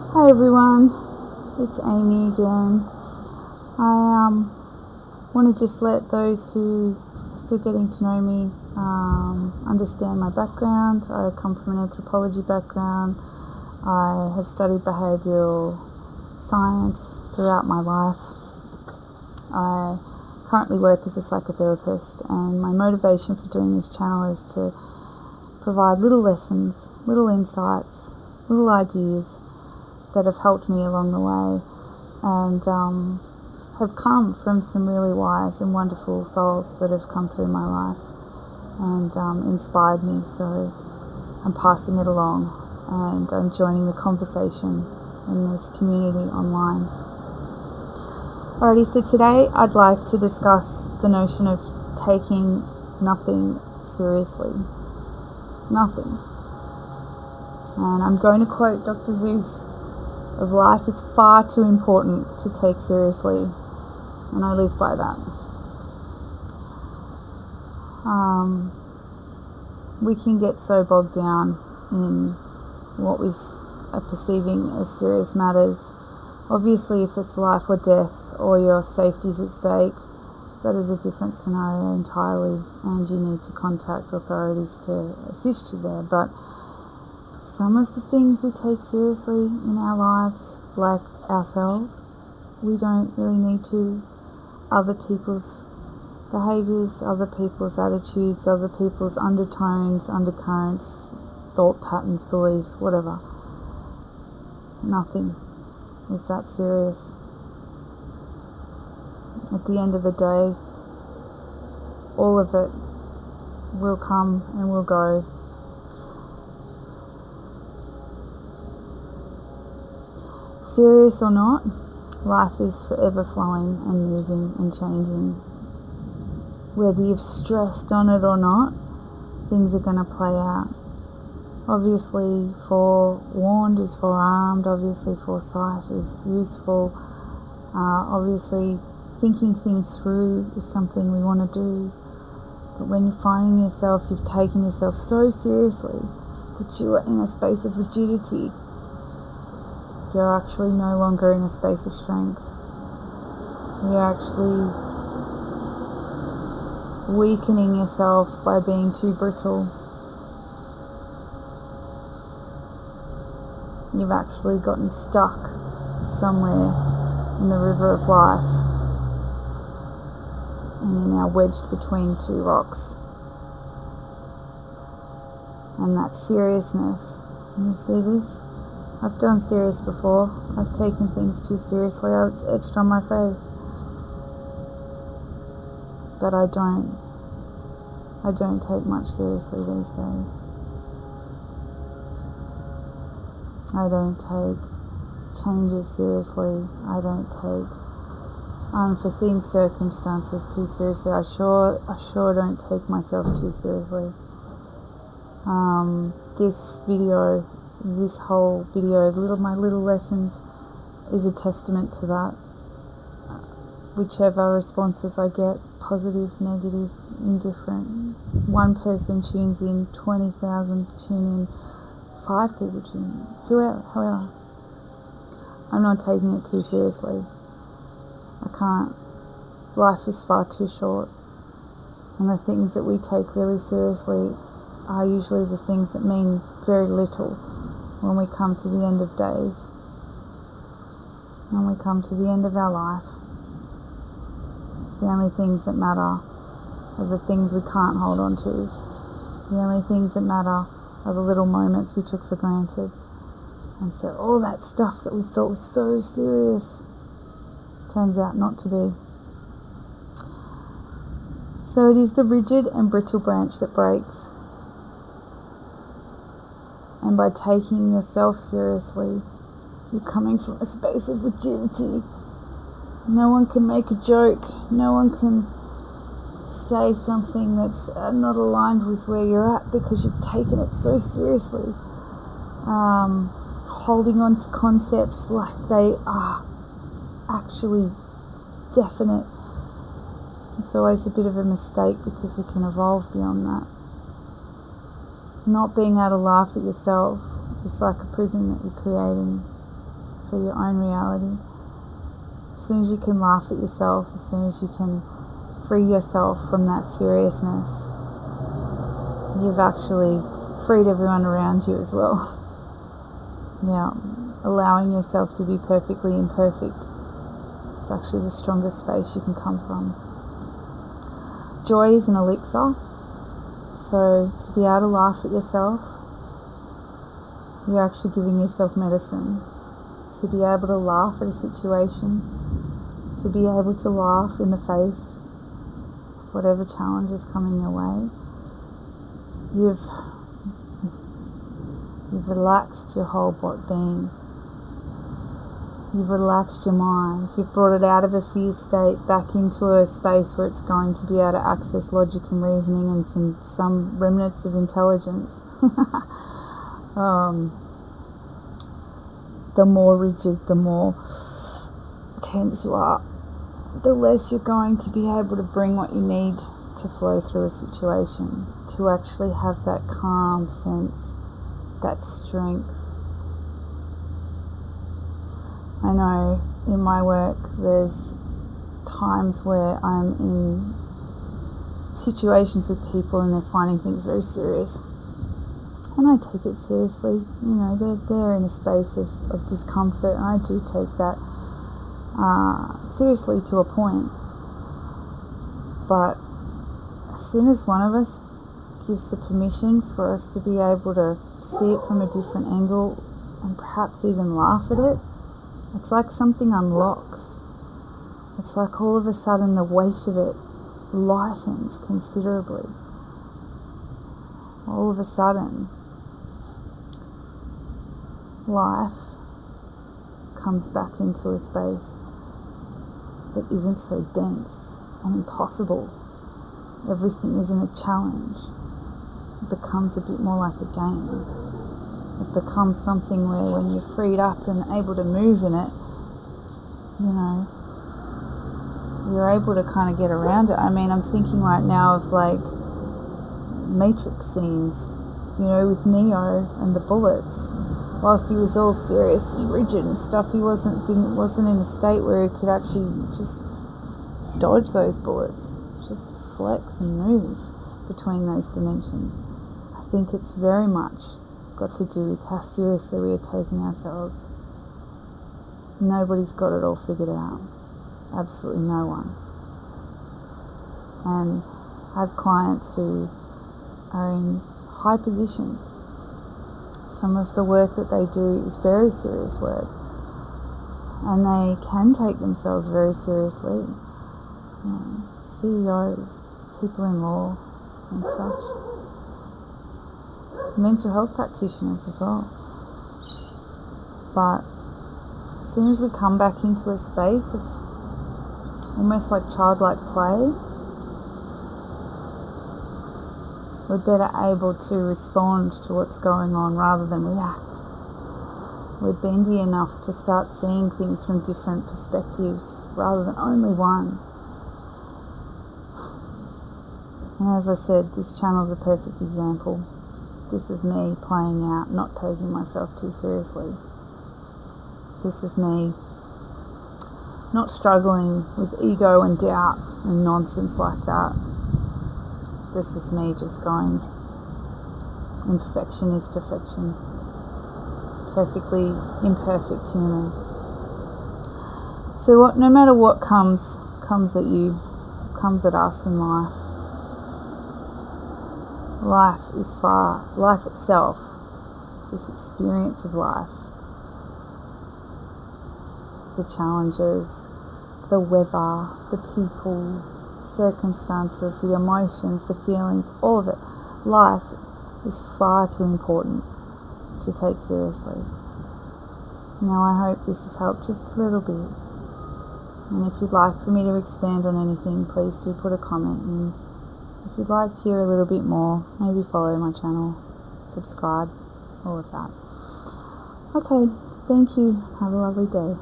Hi everyone, it's Amy again. I want to just let those who are still getting to know me understand my background. I come from an anthropology background. I have studied behavioural science throughout my life. I currently work as a psychotherapist, and my motivation for doing this channel is to provide little lessons, little insights, little ideas that have helped me along the way, and have come from some really wise and wonderful souls that have come through my life and inspired me. So I'm passing it along, and I'm joining the conversation in this community online. Alrighty, so today I'd like to discuss the notion of taking nothing seriously. Nothing. And I'm going to quote Dr. Seuss of life is far too important to take seriously, and I live by that. We can get so bogged down in what we are perceiving as serious matters. Obviously, if it's life or death or your safety's at stake, that is a different scenario entirely, and you need to contact authorities to assist you there. But some of the things we take seriously in our lives, like ourselves, we don't really need to. Other people's behaviours, other people's attitudes, other people's undertones, undercurrents, thought patterns, beliefs, whatever. Nothing is that serious. At the end of the day, all of it will come and will go. Serious or not, life is forever flowing and moving and changing. Whether you've stressed on it or not, things are going to play out. Obviously, forewarned is forearmed. Obviously, foresight is useful. Obviously, thinking things through is something we want to do. But when you're finding yourself, you've taken yourself so seriously that you are in a space of rigidity, you're actually no longer in a space of strength. You're actually weakening yourself by being too brittle. You've actually gotten stuck somewhere in the river of life, and you're now wedged between two rocks. And that seriousness, can you see this? I've done serious before. I've taken things too seriously. It's etched on my face. But I don't take much seriously these days. I don't take changes seriously. I don't take unforeseen circumstances too seriously. I sure don't take myself too seriously. This whole video, my little lessons, is a testament to that. Whichever responses I get, positive, negative, indifferent, one person tunes in, 20,000 tune in, 5 people tune in, however, I'm not taking it too seriously. I can't. Life is far too short, and the things that we take really seriously are usually the things that mean very little when we come to the end of days, when we come to the end of our life. The only things that matter are the things we can't hold on to. The only things that matter are the little moments we took for granted. And so all that stuff that we thought was so serious turns out not to be. So it is the rigid and brittle branch that breaks. And by taking yourself seriously, you're coming from a space of rigidity. No one can make a joke. No one can say something that's not aligned with where you're at, because you've taken it so seriously. Holding on to concepts like they are actually definite. It's always a bit of a mistake, because we can evolve beyond that. Not being able to laugh at yourself is like a prison that you're creating. for your own reality. As soon as you can laugh at yourself, as soon as you can free yourself from that seriousness, you've actually freed everyone around you as well. Yeah, allowing yourself to be perfectly imperfect is actually the strongest space you can come from. Joy is an elixir, so to be able to laugh at yourself, you're actually giving yourself medicine. To be able to laugh at a situation, to be able to laugh in the face of whatever challenge is coming your way, you've relaxed your whole being. You've relaxed your mind. You've brought it out of a fear state back into a space where it's going to be able to access logic and reasoning and some remnants of intelligence. The more rigid, the more tense you are, the less you're going to be able to bring what you need to flow through a situation, to actually have that calm sense, that strength. I know in my work there's times where I'm in situations with people and they're finding things very serious, and I take it seriously. You know, they're in a space of discomfort, and I do take that seriously to a point. But as soon as one of us gives the permission for us to be able to see it from a different angle and perhaps even laugh at it, it's like something unlocks. It's like all of a sudden the weight of it lightens considerably. All of a sudden, life comes back into a space that isn't so dense and impossible. Everything isn't a challenge. It becomes a bit more like a game. It becomes something where when you're freed up and able to move in it, you know, you're able to kind of get around it. I mean, I'm thinking right now of like Matrix scenes, you know, with Neo and the bullets. Whilst he was all serious and rigid and stuff, he wasn't in a state where he could actually just dodge those bullets, just flex and move between those dimensions. I think it's very much got to do with how seriously we are taking ourselves. Nobody's got it all figured out. Absolutely no one. And I have clients who are in high positions. Some of the work that they do is very serious work, and they can take themselves very seriously. CEOs, people in law and such. Mental health practitioners as well. But as soon as we come back into a space of almost like childlike play, we're better able to respond to what's going on rather than react. We're bendy enough to start seeing things from different perspectives rather than only one. And as I said, this channel's a perfect example. This is me playing out, not taking myself too seriously. This is me not struggling with ego and doubt and nonsense like that. This is me just going, imperfection is perfection. Perfectly imperfect human. So no matter what comes at you, comes at us in life. Life itself, this experience of life, the challenges, the weather, the people, circumstances, the emotions, the feelings, all of it. Life is far too important to take seriously. Now I hope this has helped just a little bit. And if you'd like for me to expand on anything, please do put a comment in. If you'd like to hear a little bit more, maybe follow my channel, subscribe, all of that. Okay, thank you. Have a lovely day.